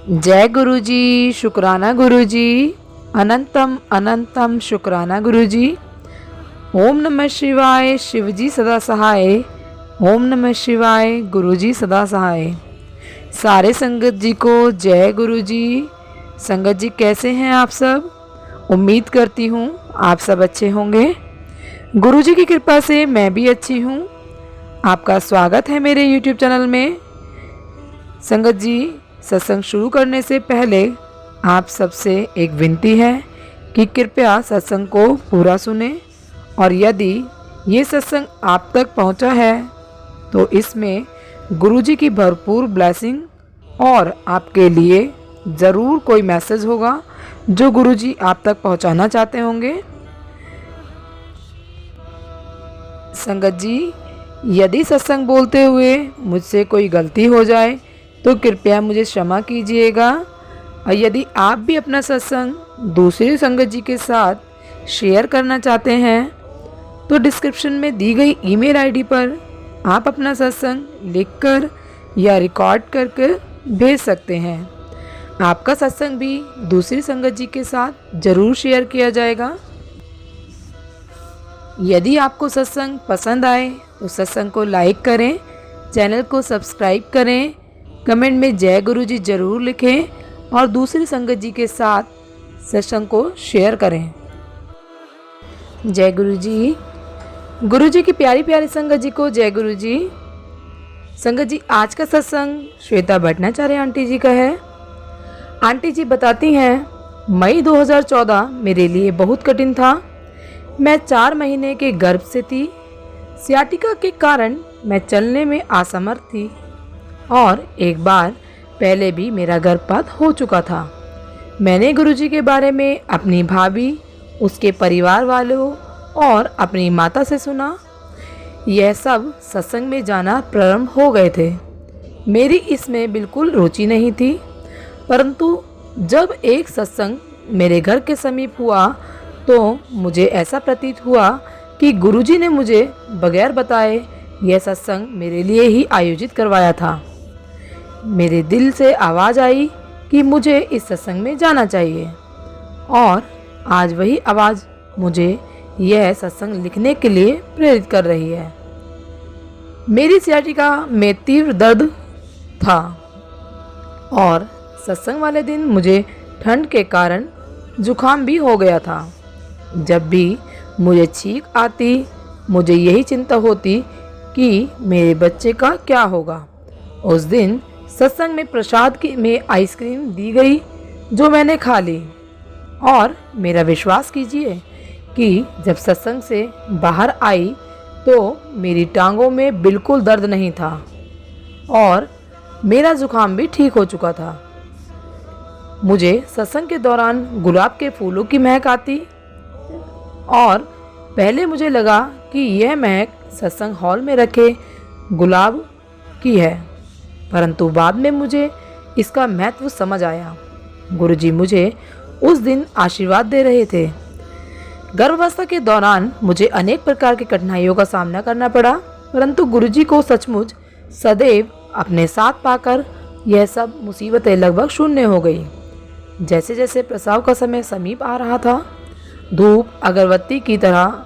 जय गुरुजी, शुक्राना गुरुजी, अनंतम अनंतम शुक्राना गुरुजी। ओम नमः शिवाय, शिवजी सदा सहाय। ओम नमः शिवाय, गुरुजी सदा सहाय। सारे संगत जी को जय गुरुजी। संगत जी कैसे हैं आप सब? उम्मीद करती हूँ आप सब अच्छे होंगे। गुरुजी की कृपा से मैं भी अच्छी हूँ। आपका स्वागत है मेरे YouTube चैनल में। संगत जी, सत्संग शुरू करने से पहले आप सबसे एक विनती है कि कृपया सत्संग को पूरा सुने, और यदि ये सत्संग आप तक पहुंचा है तो इसमें गुरुजी की भरपूर ब्लेसिंग और आपके लिए ज़रूर कोई मैसेज होगा जो गुरुजी आप तक पहुंचाना चाहते होंगे। संगत जी, यदि सत्संग बोलते हुए मुझसे कोई गलती हो जाए तो कृपया मुझे क्षमा कीजिएगा। और यदि आप भी अपना सत्संग दूसरी संगत जी के साथ शेयर करना चाहते हैं तो डिस्क्रिप्शन में दी गई ईमेल आईडी पर आप अपना सत्संग लिखकर या रिकॉर्ड करके भेज सकते हैं। आपका सत्संग भी दूसरी संगत जी के साथ ज़रूर शेयर किया जाएगा। यदि आपको सत्संग पसंद आए तो सत्संग को लाइक करें, चैनल को सब्सक्राइब करें, कमेंट में जय गुरुजी ज़रूर लिखें और दूसरी संगत जी के साथ सत्संग को शेयर करें। जय गुरुजी। गुरुजी की प्यारी प्यारी संगत जी को जय गुरुजी। संगत जी, आज का सत्संग श्वेता भट्टाचार्य आंटी जी का है। आंटी जी बताती हैं, मई 2014 मेरे लिए बहुत कठिन था। मैं 4 महीने के गर्भ से थी। सियाटिका के कारण मैं चलने में असमर्थ थी और एक बार पहले भी मेरा गर्भपात हो चुका था। मैंने गुरुजी के बारे में अपनी भाभी, उसके परिवार वालों और अपनी माता से सुना। यह सब सत्संग में जाना प्रारंभ हो गए थे। मेरी इसमें बिल्कुल रुचि नहीं थी, परंतु जब एक सत्संग मेरे घर के समीप हुआ तो मुझे ऐसा प्रतीत हुआ कि गुरुजी ने मुझे बगैर बताए यह सत्संग मेरे लिए ही आयोजित करवाया था। मेरे दिल से आवाज़ आई कि मुझे इस सत्संग में जाना चाहिए, और आज वही आवाज़ मुझे यह सत्संग लिखने के लिए प्रेरित कर रही है। मेरी सियाटिका में तीव्र दर्द था और सत्संग वाले दिन मुझे ठंड के कारण जुकाम भी हो गया था। जब भी मुझे छींक आती, मुझे यही चिंता होती कि मेरे बच्चे का क्या होगा। उस दिन सत्संग में प्रसाद में आइसक्रीम दी गई जो मैंने खा ली, और मेरा विश्वास कीजिए कि जब सत्संग से बाहर आई तो मेरी टांगों में बिल्कुल दर्द नहीं था और मेरा जुकाम भी ठीक हो चुका था। मुझे सत्संग के दौरान गुलाब के फूलों की महक आती, और पहले मुझे लगा कि यह महक सत्संग हॉल में रखे गुलाब की है, परंतु बाद में मुझे इसका महत्व समझ आया। गुरुजी मुझे उस दिन आशीर्वाद दे रहे थे। गर्भावस्था के दौरान मुझे अनेक प्रकार की कठिनाइयों का सामना करना पड़ा, परंतु गुरुजी को सचमुच सदैव अपने साथ पाकर यह सब मुसीबतें लगभग शून्य हो गई। जैसे जैसे प्रसव का समय समीप आ रहा था, धूप अगरबत्ती की तरह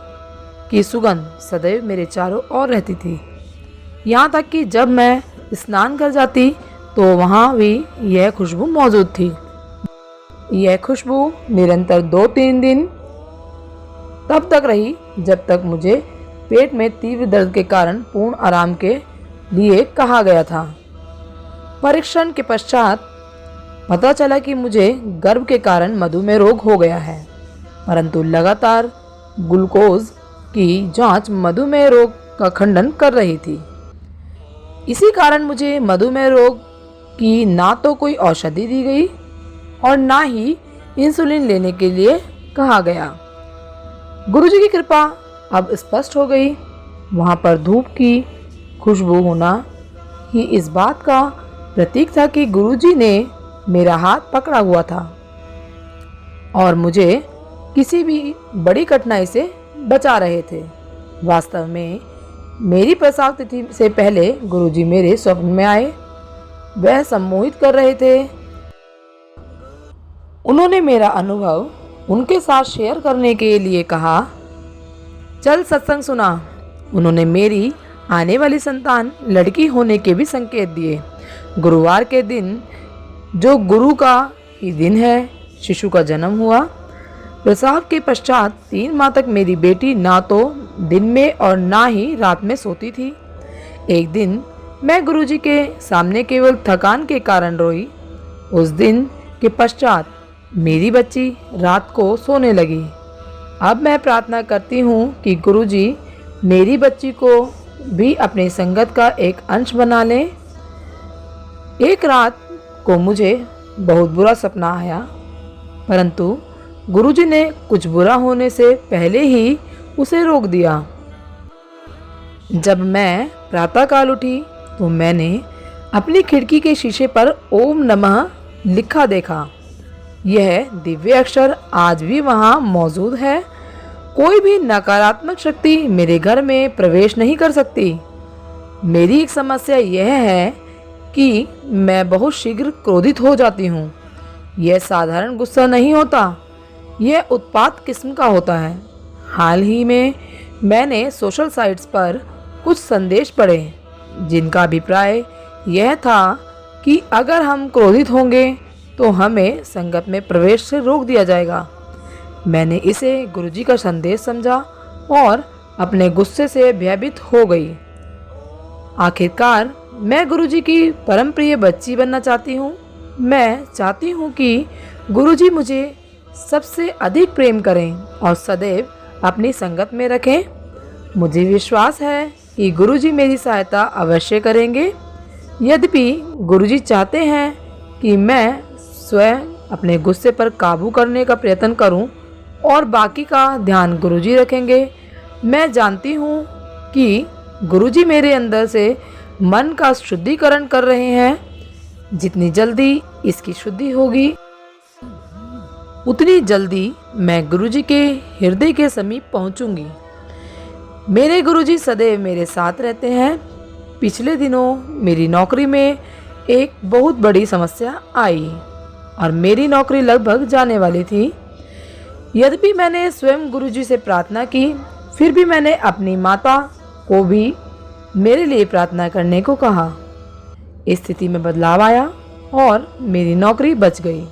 की सुगंध सदैव मेरे चारों ओर रहती थी। यहाँ तक कि जब मैं स्नान कर जाती तो वहाँ भी यह खुशबू मौजूद थी। यह खुशबू निरंतर 2-3 दिन तब तक रही जब तक मुझे पेट में तीव्र दर्द के कारण पूर्ण आराम के लिए कहा गया था। परीक्षण के पश्चात पता चला कि मुझे गर्भ के कारण मधुमेह रोग हो गया है, परंतु लगातार ग्लूकोज की जांच मधुमेह रोग का खंडन कर रही थी। इसी कारण मुझे मधुमेह रोग की ना तो कोई औषधि दी गई और ना ही इंसुलिन लेने के लिए कहा गया। गुरुजी की कृपा अब स्पष्ट हो गई। वहाँ पर धूप की खुशबू होना ही इस बात का प्रतीक था कि गुरुजी ने मेरा हाथ पकड़ा हुआ था और मुझे किसी भी बड़ी कठिनाई से बचा रहे थे। वास्तव में मेरी प्रसव तिथि से पहले गुरुजी मेरे स्वप्न में आए। वह सम्मोहित कर रहे थे उन्होंने मेरा अनुभव उनके साथ शेयर करने के लिए कहा, चल सत्संग सुना। उन्होंने मेरी आने वाली संतान लड़की होने के भी संकेत दिए। गुरुवार के दिन, जो गुरु का ही दिन है, शिशु का जन्म हुआ। प्रसव के पश्चात 3 माह तक मेरी बेटी ना तो दिन में और ना ही रात में सोती थी। एक दिन मैं गुरुजी के सामने केवल थकान के कारण रोई। उस दिन के पश्चात मेरी बच्ची रात को सोने लगी। अब मैं प्रार्थना करती हूँ कि गुरुजी मेरी बच्ची को भी अपनी संगत का एक अंश बना लें। एक रात को मुझे बहुत बुरा सपना आया, परंतु गुरुजी ने कुछ बुरा होने से पहले ही उसे रोक दिया। जब मैं प्रातःकाल उठी तो मैंने अपनी खिड़की के शीशे पर ओम नमः लिखा देखा। यह दिव्य अक्षर आज भी वहाँ मौजूद है। कोई भी नकारात्मक शक्ति मेरे घर में प्रवेश नहीं कर सकती। मेरी एक समस्या यह है कि मैं बहुत शीघ्र क्रोधित हो जाती हूँ। यह साधारण गुस्सा नहीं होता, यह उत्पात किस्म का होता है। हाल ही में मैंने सोशल साइट्स पर कुछ संदेश पढ़े जिनका अभिप्राय यह था कि अगर हम क्रोधित होंगे तो हमें संगत में प्रवेश से रोक दिया जाएगा। मैंने इसे गुरुजी का संदेश समझा और अपने गुस्से से भयभीत हो गई। आखिरकार मैं गुरुजी की परम प्रिय बच्ची बनना चाहती हूँ। मैं चाहती हूँ कि गुरुजी मुझे सबसे अधिक प्रेम करें और सदैव अपनी संगत में रखें। मुझे विश्वास है कि गुरुजी मेरी सहायता अवश्य करेंगे। यद्यपि गुरुजी चाहते हैं कि मैं स्वयं अपने गुस्से पर काबू करने का प्रयत्न करूं और बाकी का ध्यान गुरुजी रखेंगे। मैं जानती हूं कि गुरुजी मेरे अंदर से मन का शुद्धिकरण कर रहे हैं। जितनी जल्दी इसकी शुद्धि होगी उतनी जल्दी मैं गुरुजी के हृदय के समीप पहुंचूंगी। मेरे गुरुजी सदैव मेरे साथ रहते हैं। पिछले दिनों मेरी नौकरी में एक बहुत बड़ी समस्या आई और मेरी नौकरी लगभग जाने वाली थी। यद्यपि मैंने स्वयं गुरुजी से प्रार्थना की, फिर भी मैंने अपनी माता को भी मेरे लिए प्रार्थना करने को कहा। स्थिति में बदलाव आया और मेरी नौकरी बच गई।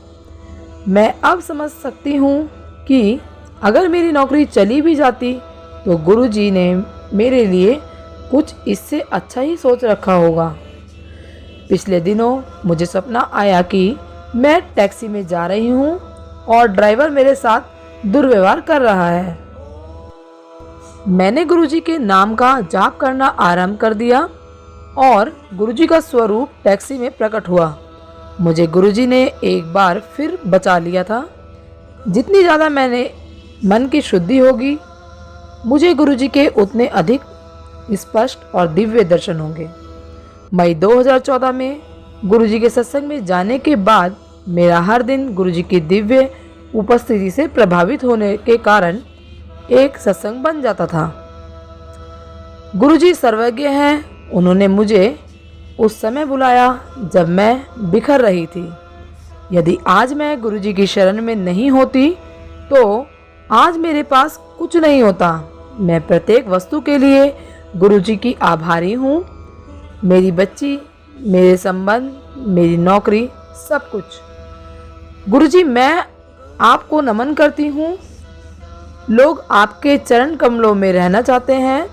मैं अब समझ सकती हूँ कि अगर मेरी नौकरी चली भी जाती तो गुरुजी ने मेरे लिए कुछ इससे अच्छा ही सोच रखा होगा। पिछले दिनों मुझे सपना आया कि मैं टैक्सी में जा रही हूँ और ड्राइवर मेरे साथ दुर्व्यवहार कर रहा है। मैंने गुरुजी के नाम का जाप करना आरंभ कर दिया और गुरुजी का स्वरूप टैक्सी में प्रकट हुआ। मुझे गुरुजी ने एक बार फिर बचा लिया था। जितनी ज़्यादा मैंने मन की शुद्धि होगी, मुझे गुरुजी के उतने अधिक स्पष्ट और दिव्य दर्शन होंगे। मई 2014 में गुरुजी के सत्संग में जाने के बाद मेरा हर दिन गुरुजी की दिव्य उपस्थिति से प्रभावित होने के कारण एक सत्संग बन जाता था। गुरुजी सर्वज्ञ हैं। उन्होंने मुझे उस समय बुलाया जब मैं बिखर रही थी। यदि आज मैं गुरुजी की शरण में नहीं होती तो आज मेरे पास कुछ नहीं होता। मैं प्रत्येक वस्तु के लिए गुरुजी की आभारी हूँ। मेरी बच्ची, मेरे संबंध, मेरी नौकरी, सब कुछ। गुरुजी, मैं आपको नमन करती हूँ। लोग आपके चरण कमलों में रहना चाहते हैं,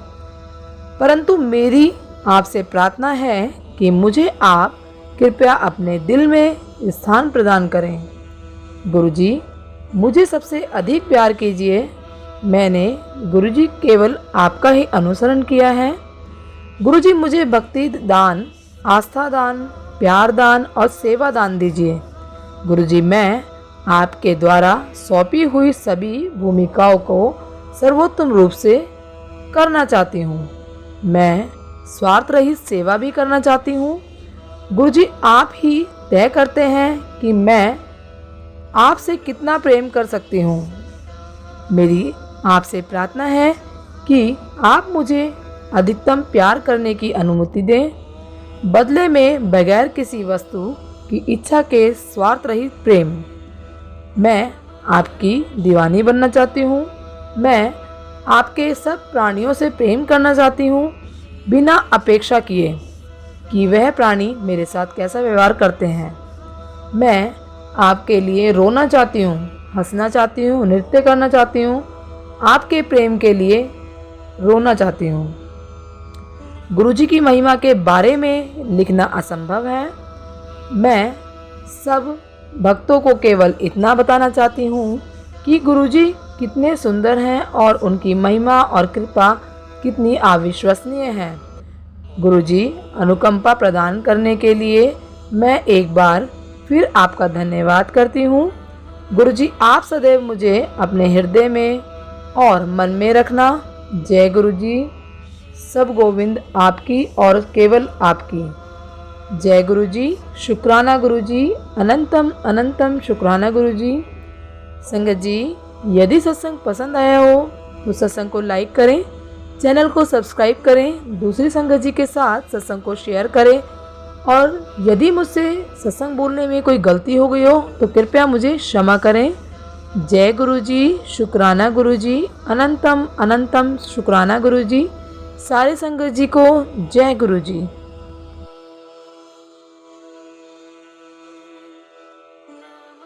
परंतु मेरी आपसे प्रार्थना है कि मुझे आप कृपया अपने दिल में स्थान प्रदान करें। गुरुजी, मुझे सबसे अधिक प्यार कीजिए। मैंने गुरुजी केवल आपका ही अनुसरण किया है। गुरुजी, मुझे भक्ति दान, आस्था दान, प्यार दान और सेवा दान दीजिए। गुरुजी, मैं आपके द्वारा सौंपी हुई सभी भूमिकाओं को सर्वोत्तम रूप से करना चाहती हूँ। मैं स्वार्थ रहित सेवा भी करना चाहती हूँ। गुरुजी, आप ही तय करते हैं कि मैं आपसे कितना प्रेम कर सकती हूँ। मेरी आपसे प्रार्थना है कि आप मुझे अधिकतम प्यार करने की अनुमति दें, बदले में बगैर किसी वस्तु की इच्छा के स्वार्थ रहित प्रेम। मैं आपकी दीवानी बनना चाहती हूँ। मैं आपके सब प्राणियों से प्रेम करना चाहती हूँ, बिना अपेक्षा किए कि वह प्राणी मेरे साथ कैसा व्यवहार करते हैं। मैं आपके लिए रोना चाहती हूँ, हंसना चाहती हूँ, नृत्य करना चाहती हूँ, आपके प्रेम के लिए रोना चाहती हूँ। गुरुजी की महिमा के बारे में लिखना असंभव है। मैं सब भक्तों को केवल इतना बताना चाहती हूँ कि गुरुजी कितने सुंदर हैं और उनकी महिमा और कृपा कितनी अविश्वसनीय है। गुरुजी, अनुकंपा प्रदान करने के लिए मैं एक बार फिर आपका धन्यवाद करती हूँ। गुरुजी, आप सदैव मुझे अपने हृदय में और मन में रखना। जय गुरुजी। सब गोविंद आपकी और केवल आपकी। जय गुरुजी। शुक्राना गुरुजी, अनंतम अनंतम शुक्राना गुरुजी। संगत जी, यदि सत्संग पसंद आया हो तो सत्संग को लाइक करें, चैनल को सब्सक्राइब करें, दूसरी संगत जी के साथ सत्संग को शेयर करें और यदि मुझसे सत्संग बोलने में कोई गलती हो गई हो तो कृपया मुझे क्षमा करें। जय गुरुजी। शुक्राना गुरुजी, अनंतम अनंतम शुक्राना गुरुजी। सारे संगत जी को जय गुरुजी।